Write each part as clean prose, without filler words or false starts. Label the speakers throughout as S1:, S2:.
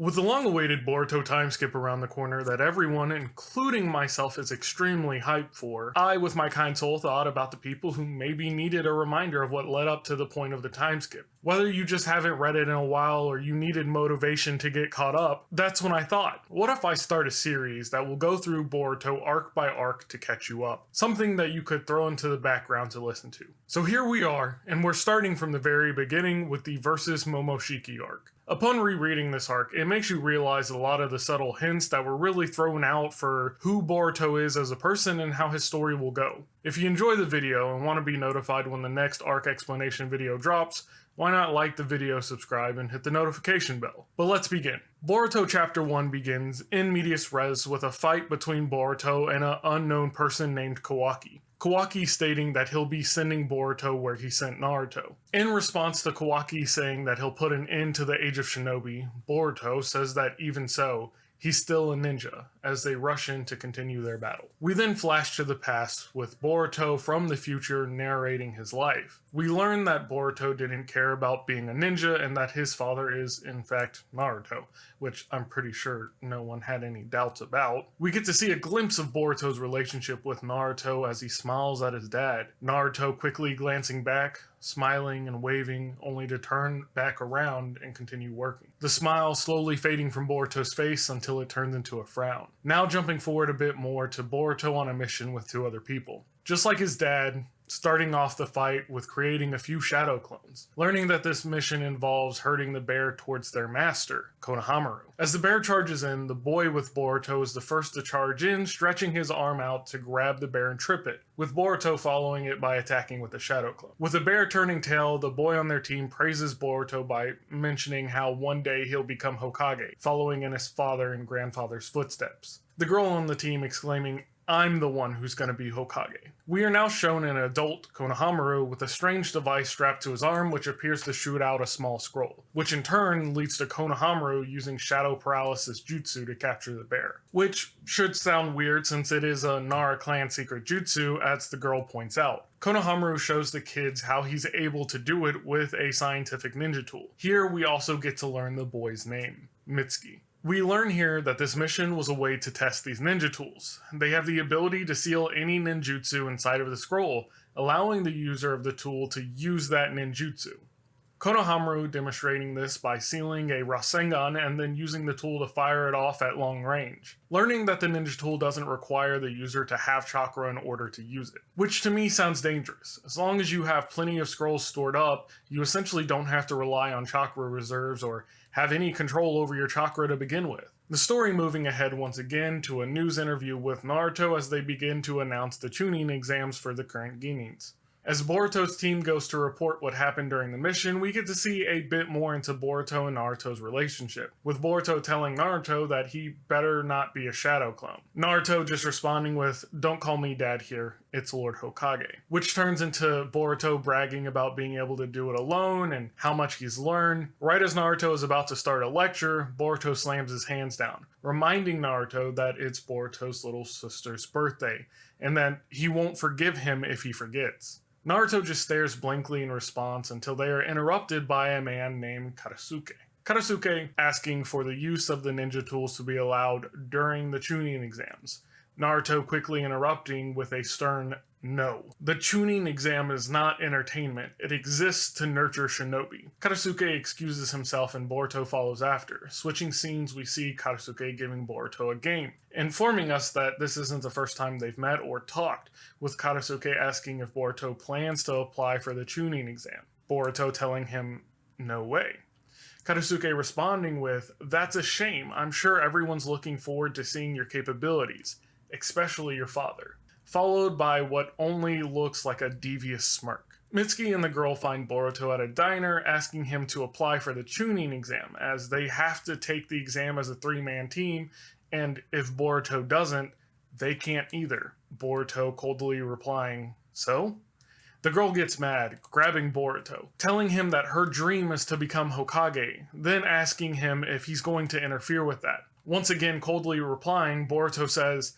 S1: With the long-awaited Boruto time skip around the corner that everyone, including myself, is extremely hyped for, I, with my kind soul, thought about the people who maybe needed a reminder of what led up to the point of the time skip. Whether you just haven't read it in a while or you needed motivation to get caught up, that's when I thought, what if I start a series that will go through Boruto arc by arc to catch you up? Something that you could throw into the background to listen to. So here we are, and we're starting from the very beginning with the versus Momoshiki arc. Upon rereading this arc, it makes you realize a lot of the subtle hints that were really thrown out for who Boruto is as a person and how his story will go. If you enjoy the video and want to be notified when the next arc explanation video drops, why not like the video, subscribe, and hit the notification bell? But let's begin. Boruto Chapter 1 begins in medias res with a fight between Boruto and an unknown person named Kawaki. Kawaki stating that he'll be sending Boruto where he sent Naruto. In response to Kawaki saying that he'll put an end to the Age of Shinobi, Boruto says that even so, he's still a ninja, as they rush in to continue their battle. We then flash to the past, with Boruto from the future narrating his life. We learn that Boruto didn't care about being a ninja and that his father is, in fact, Naruto, which I'm pretty sure no one had any doubts about. We get to see a glimpse of Boruto's relationship with Naruto as he smiles at his dad. Naruto quickly glancing back, smiling and waving, only to turn back around and continue working. The smile slowly fading from Boruto's face until it turns into a frown. Now jumping forward a bit more to Boruto on a mission with two other people. Just like his dad, starting off the fight with creating a few shadow clones, learning that this mission involves herding the bear towards their master, Konohamaru. As the bear charges in, the boy with Boruto is the first to charge in, stretching his arm out to grab the bear and trip it, with Boruto following it by attacking with a shadow clone. With the bear turning tail, the boy on their team praises Boruto by mentioning how one day he'll become Hokage, following in his father and grandfather's footsteps. The girl on the team exclaiming, "I'm the one who's going to be Hokage." We are now shown an adult Konohamaru with a strange device strapped to his arm which appears to shoot out a small scroll, which in turn leads to Konohamaru using shadow paralysis jutsu to capture the bear. Which should sound weird since it is a Nara clan secret jutsu, as the girl points out. Konohamaru shows the kids how he's able to do it with a scientific ninja tool. Here we also get to learn the boy's name, Mitsuki. We learn here that this mission was a way to test these ninja tools. They have the ability to seal any ninjutsu inside of the scroll, allowing the user of the tool to use that ninjutsu. Konohamaru demonstrating this by sealing a Rasengan and then using the tool to fire it off at long range. Learning that the ninja tool doesn't require the user to have chakra in order to use it. Which to me sounds dangerous. As long as you have plenty of scrolls stored up, you essentially don't have to rely on chakra reserves or have any control over your chakra to begin with. The story moving ahead once again to a news interview with Naruto as they begin to announce the Chunin exams for the current Genins. As Boruto's team goes to report what happened during the mission, we get to see a bit more into Boruto and Naruto's relationship, with Boruto telling Naruto that he better not be a shadow clone. Naruto just responding with, "Don't call me dad here, it's Lord Hokage," which turns into Boruto bragging about being able to do it alone and how much he's learned. Right as Naruto is about to start a lecture, Boruto slams his hands down, reminding Naruto that it's Boruto's little sister's birthday, and that he won't forgive him if he forgets. Naruto just stares blankly in response until they are interrupted by a man named Karasuke. Karasuke asking for the use of the ninja tools to be allowed during the Chunin exams. Naruto quickly interrupting with a stern no. The Chunin exam is not entertainment, it exists to nurture shinobi. Karasuke excuses himself and Boruto follows after. Switching scenes, we see Karasuke giving Boruto a game, informing us that this isn't the first time they've met or talked, with Karasuke asking if Boruto plans to apply for the Chunin exam. Boruto telling him, "No way." Karasuke responding with, "That's a shame, I'm sure everyone's looking forward to seeing your capabilities, especially your father," followed by what only looks like a devious smirk. Mitsuki and the girl find Boruto at a diner asking him to apply for the Chunin exam, as they have to take the exam as a three-man team, and if Boruto doesn't, they can't either. Boruto coldly replying, "So?" The girl gets mad, grabbing Boruto, telling him that her dream is to become Hokage, then asking him if he's going to interfere with that. Once again coldly replying, Boruto says,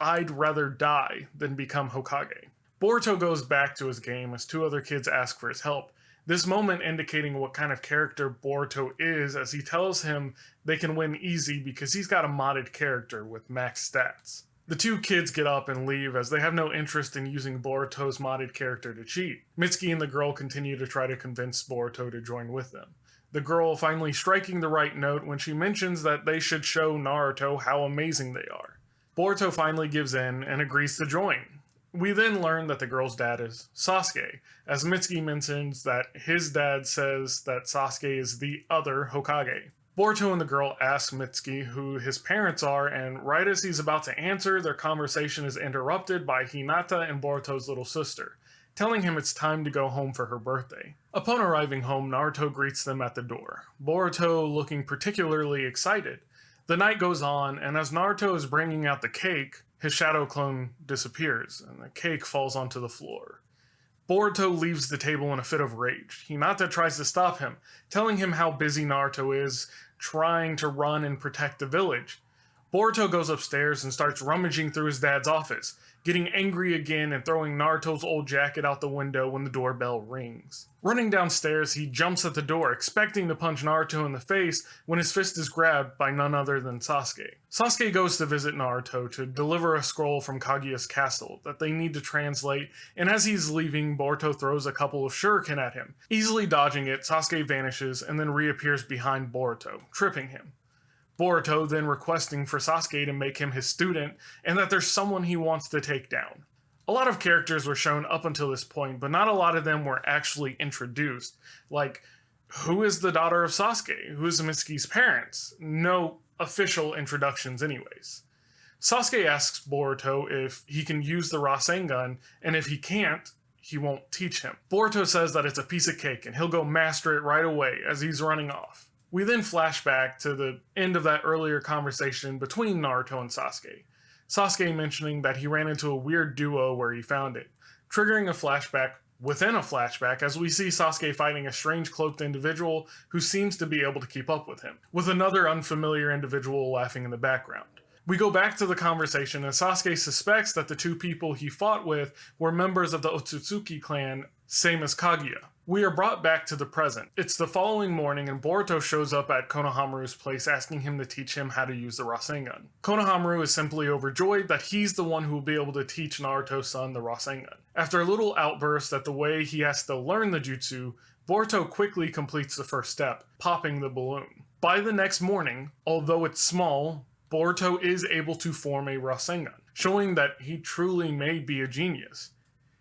S1: "I'd rather die than become Hokage." Boruto goes back to his game as two other kids ask for his help, This moment indicating what kind of character Boruto is, as he tells him they can win easy because he's got a modded character with max stats. The two kids get up and leave as they have no interest in using Boruto's modded character to cheat. Mitsuki and the girl continue to try to convince Boruto to join with them. The girl finally striking the right note when she mentions that they should show Naruto how amazing they are. Boruto finally gives in and agrees to join. We then learn that the girl's dad is Sasuke, as Mitsuki mentions that his dad says that Sasuke is the other Hokage. Boruto and the girl ask Mitsuki who his parents are, and right as he's about to answer, their conversation is interrupted by Hinata and Boruto's little sister, telling him it's time to go home for her birthday. Upon arriving home, Naruto greets them at the door, Boruto looking particularly excited. The night goes on, and as Naruto is bringing out the cake, his shadow clone disappears, and the cake falls onto the floor. Boruto leaves the table in a fit of rage. Hinata tries to stop him, telling him how busy Naruto is trying to run and protect the village. Boruto goes upstairs and starts rummaging through his dad's office, getting angry again and throwing Naruto's old jacket out the window when the doorbell rings. Running downstairs, he jumps at the door, expecting to punch Naruto in the face when his fist is grabbed by none other than Sasuke. Sasuke goes to visit Naruto to deliver a scroll from Kaguya's castle that they need to translate, and as he's leaving, Boruto throws a couple of shuriken at him. Easily dodging it, Sasuke vanishes and then reappears behind Boruto, tripping him. Boruto then requesting for Sasuke to make him his student, and that there's someone he wants to take down. A lot of characters were shown up until this point, but not a lot of them were actually introduced. Like, who is the daughter of Sasuke? Who is Mitsuki's parents? No official introductions anyways. Sasuke asks Boruto if he can use the Rasengan, and if he can't, he won't teach him. Boruto says that it's a piece of cake, and he'll go master it right away as he's running off. We then flash back to the end of that earlier conversation between Naruto and Sasuke. Sasuke mentioning that he ran into a weird duo where he found it, triggering a flashback within a flashback as we see Sasuke fighting a strange cloaked individual who seems to be able to keep up with him, with another unfamiliar individual laughing in the background. We go back to the conversation and Sasuke suspects that the two people he fought with were members of the Otsutsuki clan, same as Kaguya. We are brought back to the present. It's the following morning and Boruto shows up at Konohamaru's place asking him to teach him how to use the Rasengan. Konohamaru is simply overjoyed that he's the one who will be able to teach Naruto's son the Rasengan. After a little outburst at the way he has to learn the jutsu, Boruto quickly completes the first step, popping the balloon. By the next morning, although it's small, Boruto is able to form a Rasengan, showing that he truly may be a genius.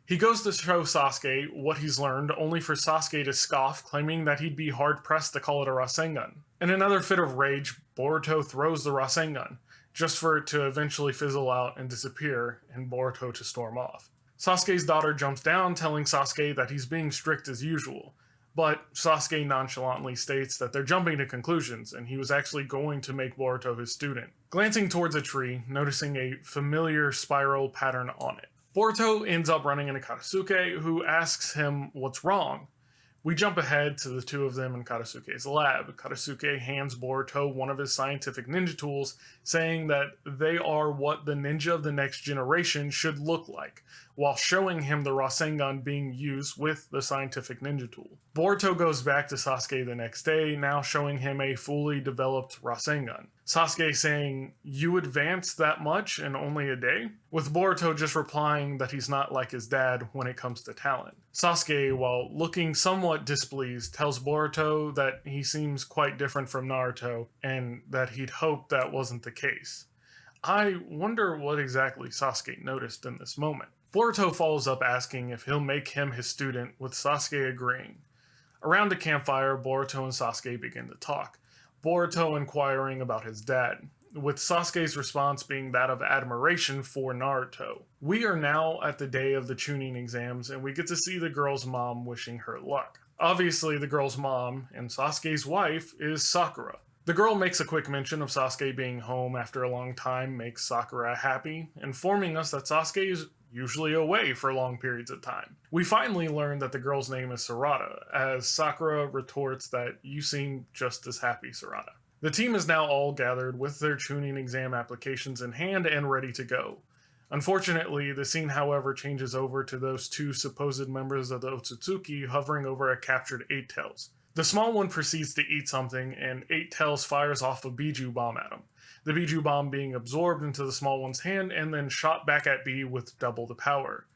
S1: He goes to show Sasuke what he's learned, only for Sasuke to scoff, claiming that he'd be hard-pressed to call it a Rasengan. In another fit of rage, Boruto throws the Rasengan, just for it to eventually fizzle out and disappear, and Boruto to storm off. Sasuke's daughter jumps down, telling Sasuke that he's being strict as usual, but Sasuke nonchalantly states that they're jumping to conclusions, and he was actually going to make Boruto his student. Glancing towards a tree, noticing a familiar spiral pattern on it. Boruto ends up running into Katasuke, who asks him what's wrong. We jump ahead to the two of them in Katasuke's lab. Katasuke hands Boruto one of his scientific ninja tools, saying that they are what the ninja of the next generation should look like, while showing him the Rasengan being used with the scientific ninja tool. Boruto goes back to Sasuke the next day, now showing him a fully developed Rasengan. Sasuke saying, "You advanced that much in only a day?" With Boruto just replying that he's not like his dad when it comes to talent. Sasuke, while looking somewhat displeased, tells Boruto that he seems quite different from Naruto and that he'd hoped that wasn't the case. I wonder what exactly Sasuke noticed in this moment. Boruto follows up asking if he'll make him his student, with Sasuke agreeing. Around a campfire, Boruto and Sasuke begin to talk, Boruto inquiring about his dad, with Sasuke's response being that of admiration for Naruto. We are now at the day of the Chunin exams, and we get to see the girl's mom wishing her luck. Obviously, the girl's mom, and Sasuke's wife, is Sakura. The girl makes a quick mention of Sasuke being home after a long time makes Sakura happy, informing us that Sasuke is usually away for long periods of time. We finally learn that the girl's name is Sarada, as Sakura retorts that you seem just as happy, Sarada. The team is now all gathered with their Chunin exam applications in hand and ready to go. Unfortunately, the scene, however, changes over to those two supposed members of the Otsutsuki hovering over a captured Eight Tails. The small one proceeds to eat something, and Eight Tails fires off a Biju bomb at him. The Biju bomb being absorbed into the small one's hand and then shot back at B with double the power,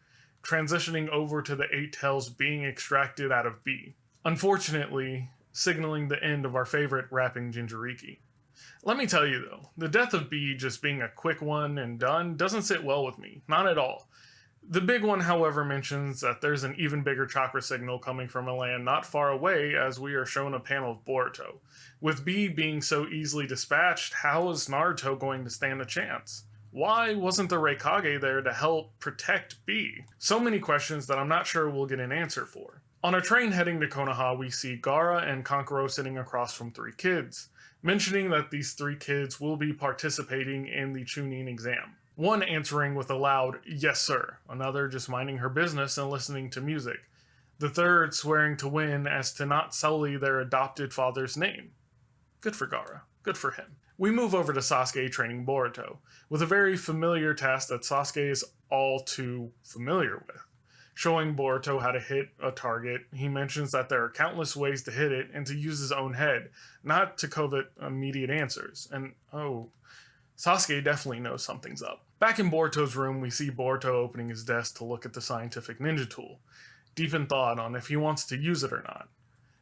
S1: transitioning over to the Eight Tails being extracted out of B. Unfortunately, signaling the end of our favorite rapping Jinchuriki. Let me tell you though, the death of B just being a quick one and done doesn't sit well with me, not at all. The big one, however, mentions that there's an even bigger chakra signal coming from a land not far away as we are shown a panel of Boruto. With B being so easily dispatched, how is Naruto going to stand a chance? Why wasn't the Raikage there to help protect B? So many questions that I'm not sure we'll get an answer for. On a train heading to Konoha, we see Gaara and Kankuro sitting across from three kids, mentioning that these three kids will be participating in the Chunin exam. One answering with a loud, "Yes, sir," another just minding her business and listening to music, the third swearing to win as to not sully their adopted father's name. Good for Gaara. Good for him. We move over to Sasuke training Boruto, with a very familiar task that Sasuke is all too familiar with. Showing Boruto how to hit a target, he mentions that there are countless ways to hit it and to use his own head, not to covet immediate answers. And Sasuke definitely knows something's up. Back in Boruto's room, we see Boruto opening his desk to look at the scientific ninja tool, deep in thought on if he wants to use it or not.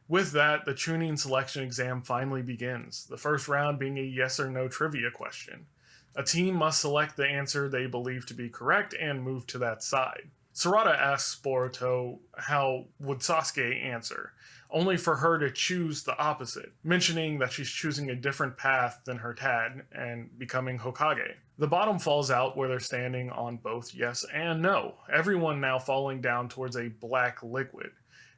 S1: With that, the Chunin selection exam finally begins, the first round being a yes or no trivia question. A team must select the answer they believe to be correct and move to that side. Sarada asks Boruto how would Sasuke answer, only for her to choose the opposite, mentioning that she's choosing a different path than her dad and becoming Hokage. The bottom falls out where they're standing on both yes and no, everyone now falling down towards a black liquid.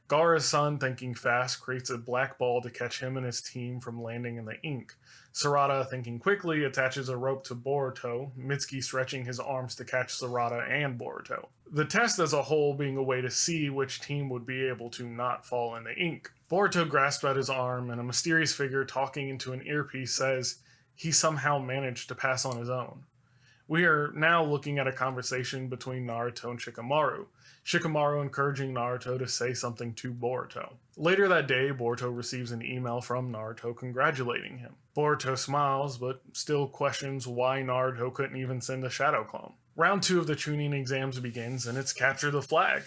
S1: Gaara's son, thinking fast, creates a black ball to catch him and his team from landing in the ink. Sarada, thinking quickly, attaches a rope to Boruto, Mitsuki stretching his arms to catch Sarada and Boruto. The test as a whole being a way to see which team would be able to not fall in the ink. Boruto grasps at his arm, and a mysterious figure talking into an earpiece says he somehow managed to pass on his own. We are now looking at a conversation between Naruto and Shikamaru. Shikamaru encouraging Naruto to say something to Boruto. Later that day, Boruto receives an email from Naruto congratulating him. Boruto smiles, but still questions why Naruto couldn't even send a shadow clone. Round 2 of the Chunin exams begins, and it's capture the flag.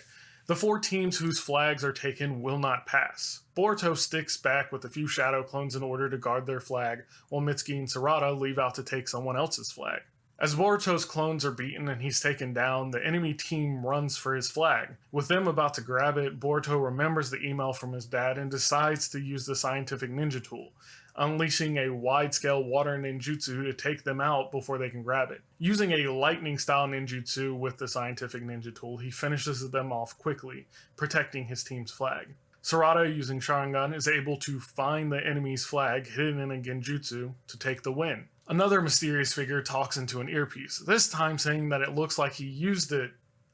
S1: The 4 teams whose flags are taken will not pass. Boruto sticks back with a few shadow clones in order to guard their flag, while Mitsuki and Sarada leave out to take someone else's flag. As Boruto's clones are beaten and he's taken down, the enemy team runs for his flag. With them about to grab it, Boruto remembers the email from his dad and decides to use the scientific ninja tool, unleashing a wide-scale water ninjutsu to take them out before they can grab it. Using a lightning-style ninjutsu with the scientific ninja tool, he finishes them off quickly, protecting his team's flag. Sarada, using Sharingan, is able to find the enemy's flag hidden in a genjutsu to take the win. Another mysterious figure talks into an earpiece, this time saying that it looks like he used it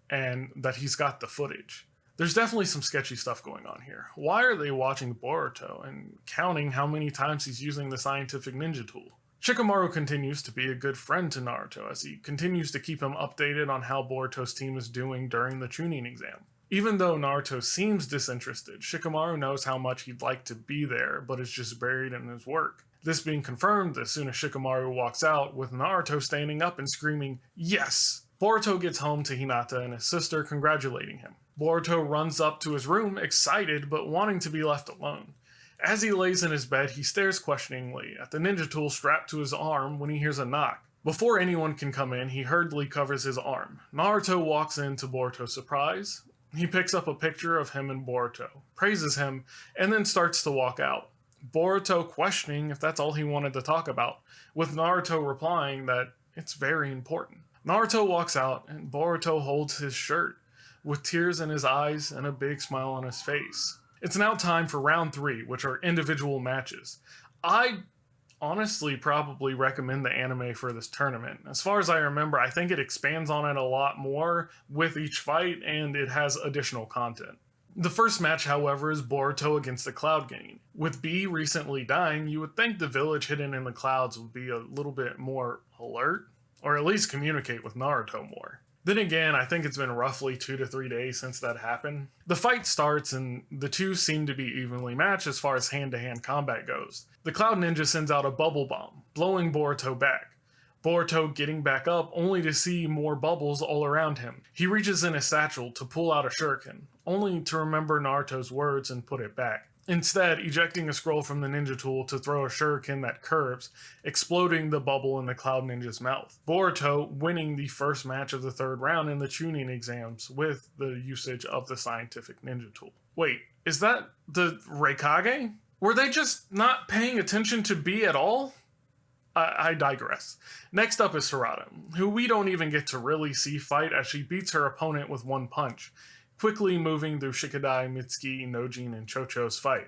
S1: and that he's got the footage. There's definitely some sketchy stuff going on here. Why are they watching Boruto and counting how many times he's using the scientific ninja tool? Shikamaru continues to be a good friend to Naruto as he continues to keep him updated on how Boruto's team is doing during the Chunin exam. Even though Naruto seems disinterested, Shikamaru knows how much he'd like to be there, but is just buried in his work. This being confirmed as soon as Shikamaru walks out, with Naruto standing up and screaming, "Yes!" Boruto gets home to Hinata and his sister congratulating him. Boruto runs up to his room, excited but wanting to be left alone. As he lays in his bed, he stares questioningly at the ninja tool strapped to his arm when he hears a knock. Before anyone can come in, he hurriedly covers his arm. Naruto walks in to Boruto's surprise. He picks up a picture of him and Boruto, praises him, and then starts to walk out. Boruto questioning if that's all he wanted to talk about, with Naruto replying that it's very important. Naruto walks out, and Boruto holds his shirt, with tears in his eyes and a big smile on his face. It's now time for round 3, which are individual matches. I honestly probably recommend the anime for this tournament. As far as I remember, I think it expands on it a lot more with each fight, and it has additional content. The first match, however, is Boruto against the Cloud Gang. With B recently dying, you would think the village hidden in the clouds would be a little bit more alert, or at least communicate with Naruto more. Then again, I think it's been roughly 2 to 3 days since that happened. The fight starts and the two seem to be evenly matched as far as hand-to-hand combat goes. The Cloud Ninja sends out a bubble bomb, blowing Boruto back. Boruto getting back up only to see more bubbles all around him. He reaches in his satchel to pull out a shuriken, only to remember Naruto's words and put it back. Instead, ejecting a scroll from the ninja tool to throw a shuriken that curves, exploding the bubble in the Cloud Ninja's mouth. Boruto winning the first match of the third round in the Chunin exams with the usage of the scientific ninja tool. Wait, is that the Reikage? Were they just not paying attention to B at all? I digress. Next up is Sarada, who we don't even get to really see fight as she beats her opponent with one punch, quickly moving through Shikadai, Mitsuki, Nojin, and Chocho's fight.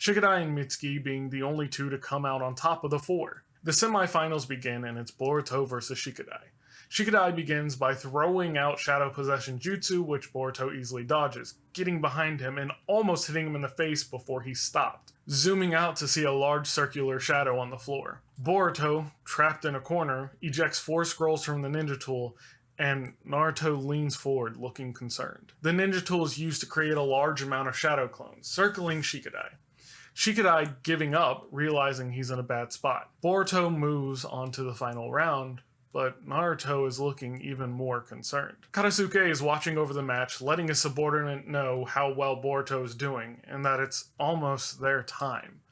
S1: Shikadai and Mitsuki being the only two to come out on top of the four. The semifinals begin and it's Boruto versus Shikadai. Shikadai begins by throwing out Shadow Possession Jutsu, which Boruto easily dodges, getting behind him and almost hitting him in the face before he stopped, zooming out to see a large circular shadow on the floor. Boruto, trapped in a corner, ejects 4 scrolls from the ninja tool, and Naruto leans forward, looking concerned. The ninja tool is used to create a large amount of shadow clones, circling Shikadai. Shikadai giving up, realizing he's in a bad spot. Boruto moves on to the final round, but Naruto is looking even more concerned. Karasuke is watching over the match, letting his subordinate know how well Boruto is doing, and that it's almost their time.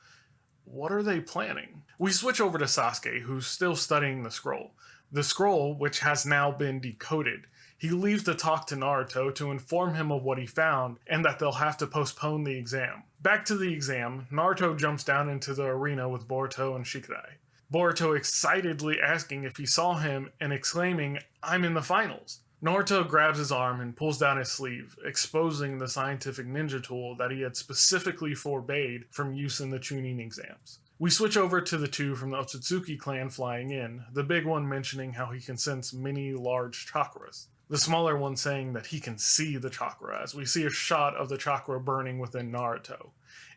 S1: What are they planning? We switch over to Sasuke, who's still studying the scroll. The scroll, which has now been decoded. He leaves to talk to Naruto to inform him of what he found, and that they'll have to postpone the exam. Back to the exam, Naruto jumps down into the arena with Boruto and Shikadai. Boruto excitedly asking if he saw him and exclaiming, "I'm in the finals." Naruto grabs his arm and pulls down his sleeve, exposing the scientific ninja tool that he had specifically forbade from use in the Chunin exams. We switch over to the two from the Otsutsuki clan flying in, the big one mentioning how he can sense many large chakras. The smaller one saying that he can see the chakra, as we see a shot of the chakra burning within Naruto.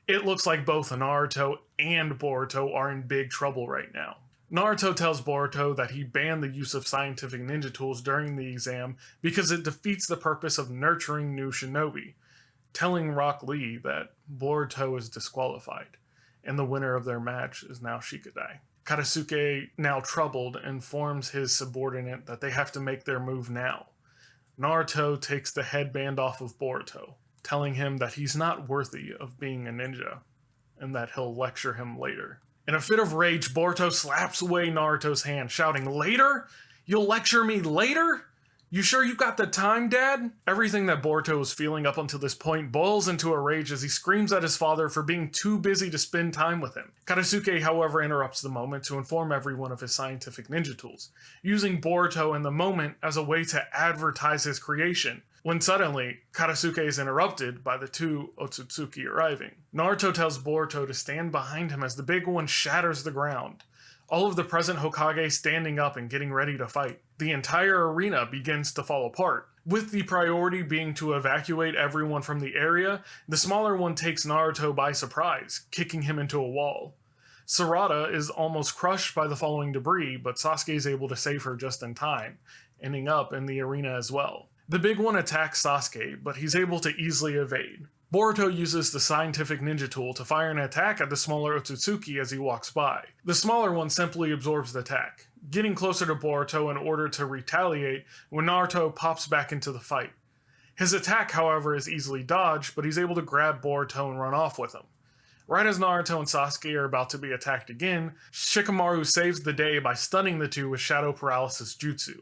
S1: It looks like both Naruto and Boruto are in big trouble right now. Naruto tells Boruto that he banned the use of scientific ninja tools during the exam because it defeats the purpose of nurturing new shinobi, telling Rock Lee that Boruto is disqualified, and the winner of their match is now Shikadai. Karasuke, now troubled, informs his subordinate that they have to make their move now. Naruto takes the headband off of Boruto, telling him that he's not worthy of being a ninja, and that he'll lecture him later. In a fit of rage, Boruto slaps away Naruto's hand, shouting, "Later? You'll lecture me later? You sure you got the time, Dad?" Everything that Boruto was feeling up until this point boils into a rage as he screams at his father for being too busy to spend time with him. Karasuke, however, interrupts the moment to inform everyone of his scientific ninja tools, using Boruto in the moment as a way to advertise his creation, when suddenly, Karasuke is interrupted by the two Otsutsuki arriving. Naruto tells Boruto to stand behind him as the big one shatters the ground. All of the present Hokage standing up and getting ready to fight. The entire arena begins to fall apart. With the priority being to evacuate everyone from the area, the smaller one takes Naruto by surprise, kicking him into a wall. Sarada is almost crushed by the falling debris, but Sasuke is able to save her just in time, ending up in the arena as well. The big one attacks Sasuke, but he's able to easily evade. Boruto uses the scientific ninja tool to fire an attack at the smaller Otsutsuki as he walks by. The smaller one simply absorbs the attack, getting closer to Boruto in order to retaliate when Naruto pops back into the fight. His attack, however, is easily dodged, but he's able to grab Boruto and run off with him. Right as Naruto and Sasuke are about to be attacked again, Shikamaru saves the day by stunning the two with Shadow Paralysis Jutsu,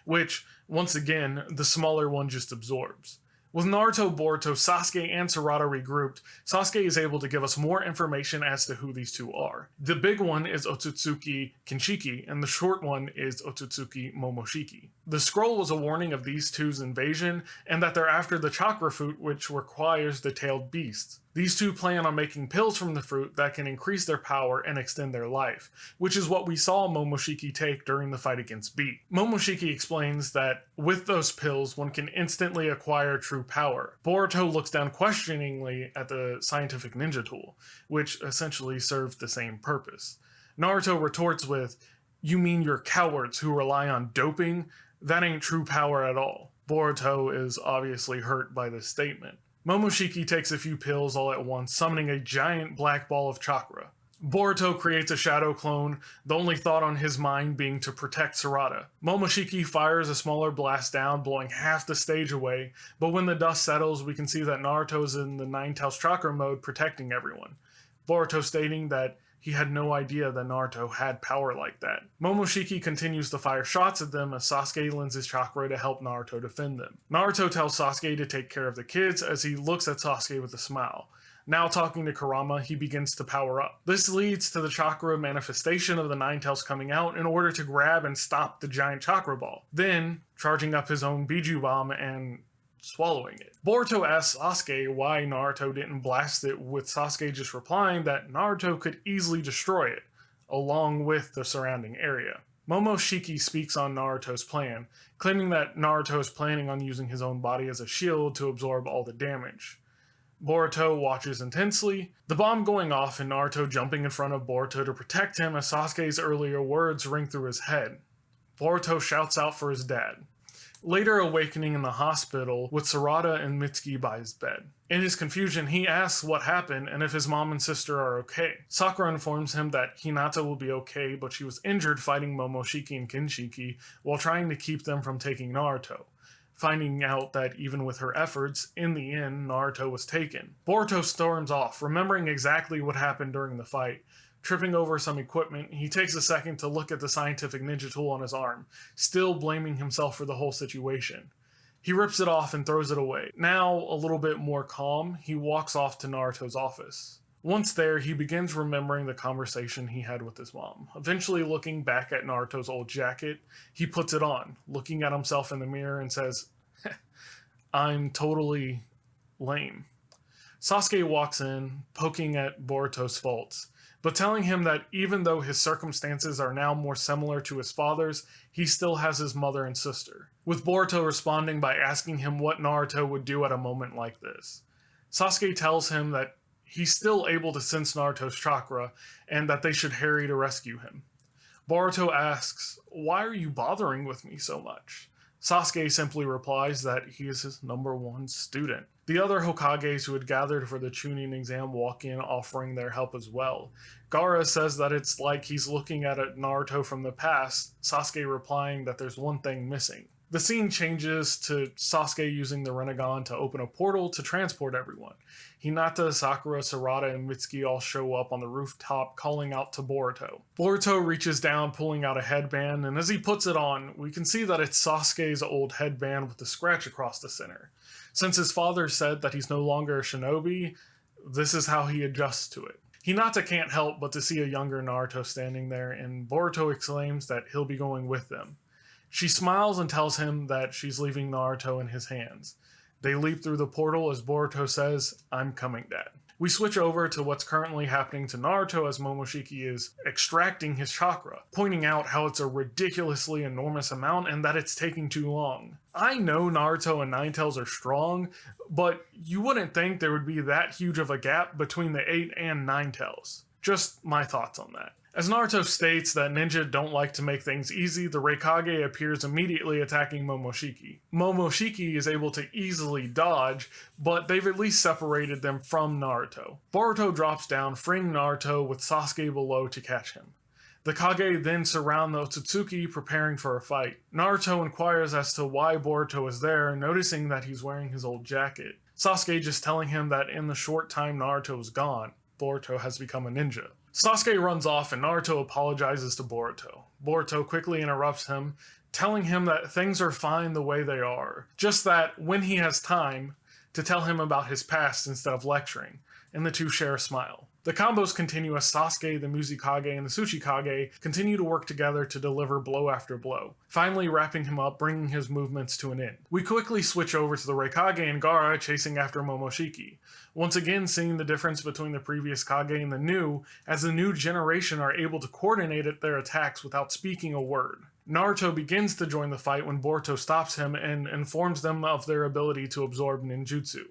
S1: which, once again, the smaller one just absorbs. With Naruto, Boruto, Sasuke, and Sarada regrouped, Sasuke is able to give us more information as to who these two are. The big one is Otsutsuki Kinshiki, and the short one is Otsutsuki Momoshiki. The scroll was a warning of these two's invasion, and that they're after the chakra fruit, which requires the tailed beasts. These two plan on making pills from the fruit that can increase their power and extend their life, which is what we saw Momoshiki take during the fight against B. Momoshiki explains that with those pills, one can instantly acquire true power. Boruto looks down questioningly at the scientific ninja tool, which essentially serves the same purpose. Naruto retorts with, "You mean you're cowards who rely on doping? That ain't true power at all. Boruto is obviously hurt by this statement. Momoshiki takes a few pills all at once, summoning a giant black ball of chakra. Boruto creates a shadow clone, the only thought on his mind being to protect Sarada. Momoshiki fires a smaller blast down, blowing half the stage away, but when the dust settles, we can see that Naruto is in the Nine-Tails chakra mode, protecting everyone. Boruto stating that he had no idea that Naruto had power like that. Momoshiki continues to fire shots at them as Sasuke lends his chakra to help Naruto defend them. Naruto tells Sasuke to take care of the kids as he looks at Sasuke with a smile. Now talking to Kurama, he begins to power up. This leads to the chakra manifestation of the Nine-Tails coming out in order to grab and stop the giant chakra ball. Then, charging up his own Biju Bomb and swallowing it. Boruto asks Sasuke why Naruto didn't blast it, with Sasuke just replying that Naruto could easily destroy it, along with the surrounding area. Momoshiki speaks on Naruto's plan, claiming that Naruto is planning on using his own body as a shield to absorb all the damage. Boruto watches intensely, the bomb going off and Naruto jumping in front of Boruto to protect him as Sasuke's earlier words ring through his head. Boruto shouts out for his dad. Later awakening in the hospital with Sarada and Mitsuki by his bed. In his confusion, he asks what happened and if his mom and sister are okay. Sakura informs him that Hinata will be okay, but she was injured fighting Momoshiki and Kinshiki while trying to keep them from taking Naruto. Finding out that even with her efforts, in the end, Naruto was taken. Boruto storms off, remembering exactly what happened during the fight. Tripping over some equipment, he takes a second to look at the scientific ninja tool on his arm, still blaming himself for the whole situation. He rips it off and throws it away. Now, a little bit more calm, he walks off to Naruto's office. Once there, he begins remembering the conversation he had with his mom. Eventually looking back at Naruto's old jacket, he puts it on, looking at himself in the mirror and says, "I'm totally lame." Sasuke walks in, poking at Boruto's faults, but telling him that even though his circumstances are now more similar to his father's, he still has his mother and sister, with Boruto responding by asking him what Naruto would do at a moment like this. Sasuke tells him that he's still able to sense Naruto's chakra, and that they should hurry to rescue him. Boruto asks, "Why are you bothering with me so much?" Sasuke simply replies that he is his #1 student. The other Hokages who had gathered for the Chunin exam walk in, offering their help as well. Gaara says that it's like he's looking at a Naruto from the past, Sasuke replying that there's one thing missing. The scene changes to Sasuke using the Rinnegan to open a portal to transport everyone. Hinata, Sakura, Sarada, and Mitsuki all show up on the rooftop calling out to Boruto. Boruto reaches down, pulling out a headband, and as he puts it on, we can see that it's Sasuke's old headband with the scratch across the center. Since his father said that he's no longer a shinobi, this is how he adjusts to it. Hinata can't help but to see a younger Naruto standing there, and Boruto exclaims that he'll be going with them. She smiles and tells him that she's leaving Naruto in his hands. They leap through the portal as Boruto says, "I'm coming, Dad." We switch over to what's currently happening to Naruto as Momoshiki is extracting his chakra, pointing out how it's a ridiculously enormous amount and that it's taking too long. I know Naruto and Nine-Tails are strong, but you wouldn't think there would be that huge of a gap between the 8 and Nine-Tails. Just my thoughts on that. As Naruto states that ninja don't like to make things easy, the Raikage appears immediately attacking Momoshiki. Momoshiki is able to easily dodge, but they've at least separated them from Naruto. Boruto drops down, freeing Naruto with Sasuke below to catch him. The Kage then surround the Otsutsuki, preparing for a fight. Naruto inquires as to why Boruto is there, noticing that he's wearing his old jacket. Sasuke just telling him that in the short time Naruto is gone, Boruto has become a ninja. Sasuke runs off and Naruto apologizes to Boruto. Boruto quickly interrupts him, telling him that things are fine the way they are, just that when he has time, to tell him about his past instead of lecturing, and the two share a smile. The combos continue as Sasuke, the Mizukage, and the Tsuchikage continue to work together to deliver blow after blow, finally wrapping him up, bringing his movements to an end. We quickly switch over to the Raikage and Gaara chasing after Momoshiki, once again seeing the difference between the previous Kage and the new, as the new generation are able to coordinate their attacks without speaking a word. Naruto begins to join the fight when Boruto stops him and informs them of their ability to absorb ninjutsu.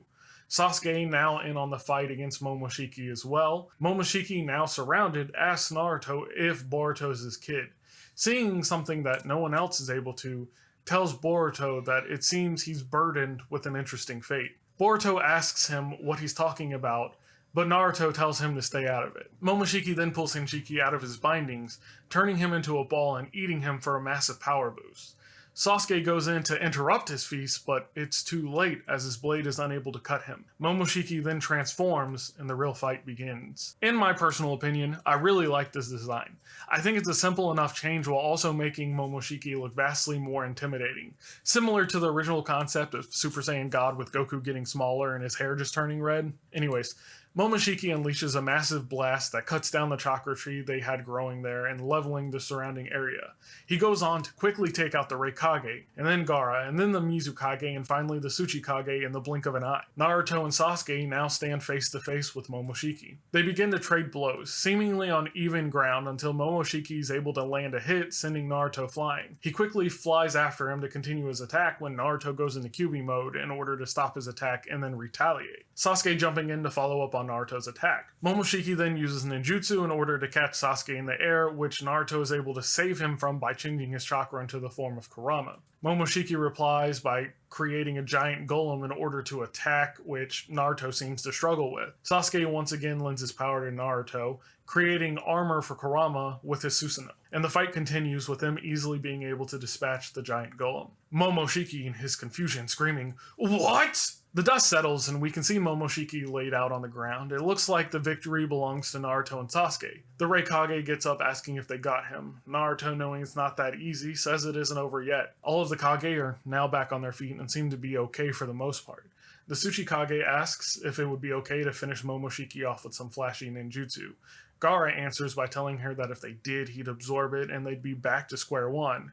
S1: Sasuke, now in on the fight against Momoshiki as well. Momoshiki, now surrounded, asks Naruto if Boruto is his kid. Seeing something that no one else is able to, tells Boruto that it seems he's burdened with an interesting fate. Boruto asks him what he's talking about, but Naruto tells him to stay out of it. Momoshiki then pulls Shinshiki out of his bindings, turning him into a ball and eating him for a massive power boost. Sasuke goes in to interrupt his feast, but it's too late as his blade is unable to cut him. Momoshiki then transforms and the real fight begins. In my personal opinion, I really like this design. I think it's a simple enough change while also making Momoshiki look vastly more intimidating. Similar to the original concept of Super Saiyan God with Goku getting smaller and his hair just turning red. Anyways, Momoshiki unleashes a massive blast that cuts down the chakra tree they had growing there and leveling the surrounding area. He goes on to quickly take out the Reikage, and then Gaara, and then the Mizukage, and finally the Tsuchikage in the blink of an eye. Naruto and Sasuke now stand face to face with Momoshiki. They begin to trade blows, seemingly on even ground until Momoshiki is able to land a hit, sending Naruto flying. He quickly flies after him to continue his attack when Naruto goes into Kyuubi mode in order to stop his attack and then retaliate. Sasuke jumping in to follow up on Naruto's attack. Momoshiki then uses ninjutsu in order to catch Sasuke in the air, which Naruto is able to save him from by changing his chakra into the form of Kurama. Momoshiki replies by creating a giant golem in order to attack, which Naruto seems to struggle with. Sasuke once again lends his power to Naruto, creating armor for Kurama with his Susanoo. And the fight continues with them easily being able to dispatch the giant golem. Momoshiki, in his confusion, screaming, "What?" The dust settles and we can see Momoshiki laid out on the ground. It looks like the victory belongs to Naruto and Sasuke. The Reikage gets up asking if they got him. Naruto, knowing it's not that easy, says it isn't over yet. All of the Kage are now back on their feet and seem to be okay for the most part. The Tsuchikage asks if it would be okay to finish Momoshiki off with some flashy ninjutsu. Gaara answers by telling her that if they did, he'd absorb it and they'd be back to square one.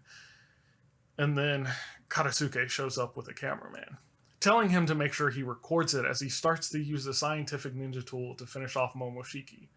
S1: And then Karasuke shows up with a cameraman, telling him to make sure he records it as he starts to use the scientific ninja tool to finish off Momoshiki.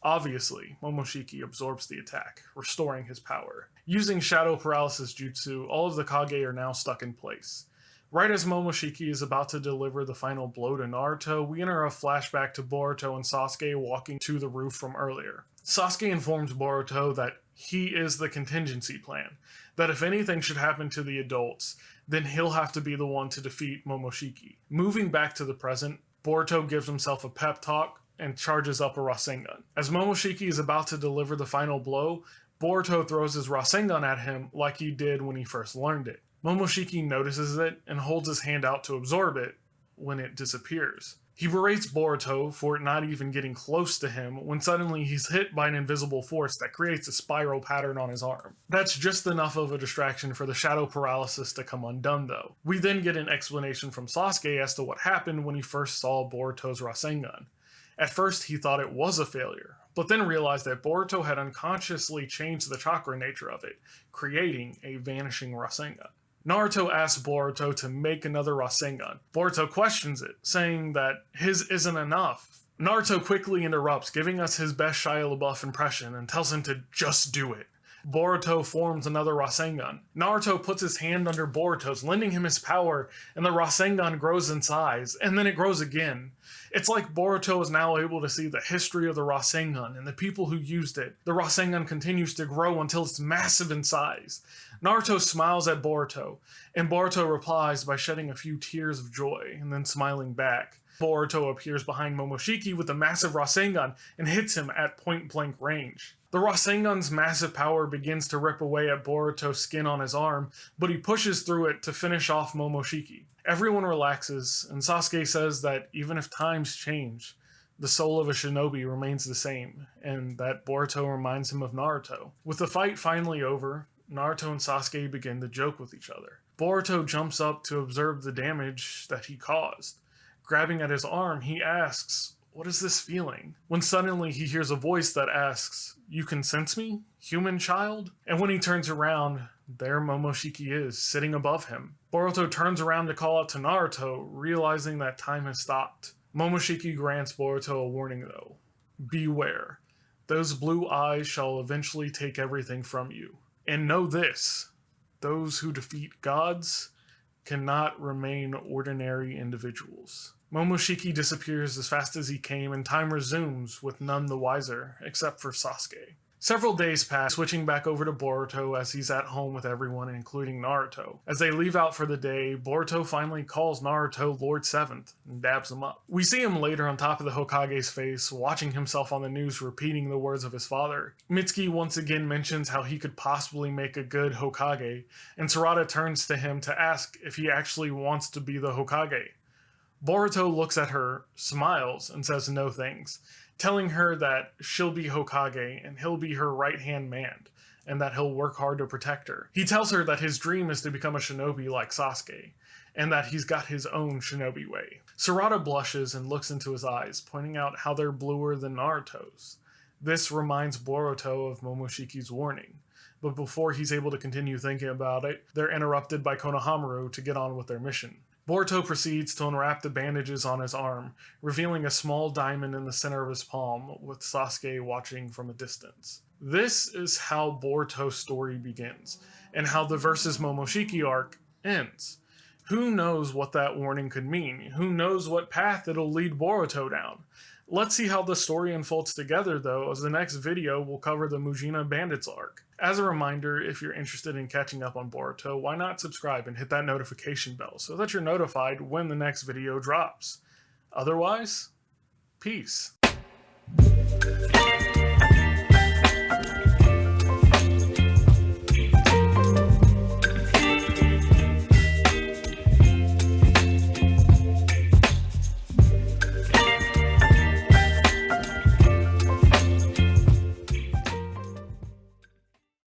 S1: Obviously, Momoshiki absorbs the attack, restoring his power. Using shadow paralysis jutsu, all of the Kage are now stuck in place. Right as Momoshiki is about to deliver the final blow to Naruto, we enter a flashback to Boruto and Sasuke walking to the roof from earlier. Sasuke informs Boruto that he is the contingency plan, that if anything should happen to the adults, then he'll have to be the one to defeat Momoshiki. Moving back to the present, Boruto gives himself a pep talk and charges up a Rasengan. As Momoshiki is about to deliver the final blow, Boruto throws his Rasengan at him like he did when he first learned it. Momoshiki notices it and holds his hand out to absorb it when it disappears. He berates Boruto for not even getting close to him when suddenly he's hit by an invisible force that creates a spiral pattern on his arm. That's just enough of a distraction for the shadow paralysis to come undone though. We then get an explanation from Sasuke as to what happened when he first saw Boruto's Rasengan. At first he thought it was a failure, but then realized that Boruto had unconsciously changed the chakra nature of it, creating a vanishing Rasengan. Naruto asks Boruto to make another Rasengan. Boruto questions it, saying that his isn't enough. Naruto quickly interrupts, giving us his best Shia LaBeouf impression and tells him to just do it. Boruto forms another Rasengan. Naruto puts his hand under Boruto's, lending him his power, and the Rasengan grows in size, and then it grows again. It's like Boruto is now able to see the history of the Rasengan and the people who used it. The Rasengan continues to grow until it's massive in size. Naruto smiles at Boruto, and Boruto replies by shedding a few tears of joy and then smiling back. Boruto appears behind Momoshiki with a massive Rasengan and hits him at point-blank range. The Rasengan's massive power begins to rip away at Boruto's skin on his arm, but he pushes through it to finish off Momoshiki. Everyone relaxes, and Sasuke says that even if times change, the soul of a shinobi remains the same, and that Boruto reminds him of Naruto. With the fight finally over, Naruto and Sasuke begin to joke with each other. Boruto jumps up to observe the damage that he caused. Grabbing at his arm, he asks, "What is this feeling?" When suddenly he hears a voice that asks, "You can sense me, human child?" And when he turns around, there Momoshiki is, sitting above him. Boruto turns around to call out to Naruto, realizing that time has stopped. Momoshiki grants Boruto a warning though. Beware. Those blue eyes shall eventually take everything from you. And know this, those who defeat gods cannot remain ordinary individuals. Momoshiki disappears as fast as he came and time resumes with none the wiser, except for Sasuke. Several days pass, switching back over to Boruto as he's at home with everyone, including Naruto. As they leave out for the day, Boruto finally calls Naruto Lord Seventh and dabs him up. We see him later on top of the Hokage's face, watching himself on the news repeating the words of his father. Mitsuki once again mentions how he could possibly make a good Hokage, and Sarada turns to him to ask if he actually wants to be the Hokage. Boruto looks at her, smiles, and says no thanks, telling her that she'll be Hokage and he'll be her right-hand man, and that he'll work hard to protect her. He tells her that his dream is to become a shinobi like Sasuke, and that he's got his own shinobi way. Sarada blushes and looks into his eyes, pointing out how they're bluer than Naruto's. This reminds Boruto of Momoshiki's warning, but before he's able to continue thinking about it, they're interrupted by Konohamaru to get on with their mission. Boruto proceeds to unwrap the bandages on his arm, revealing a small diamond in the center of his palm, with Sasuke watching from a distance. This is how Boruto's story begins, and how the versus Momoshiki arc ends. Who knows what that warning could mean? Who knows what path it'll lead Boruto down? Let's see how the story unfolds together, though, as the next video will cover the Mujina Bandits arc. As a reminder, if you're interested in catching up on Boruto, why not subscribe and hit that notification bell so that you're notified when the next video drops. Otherwise, peace.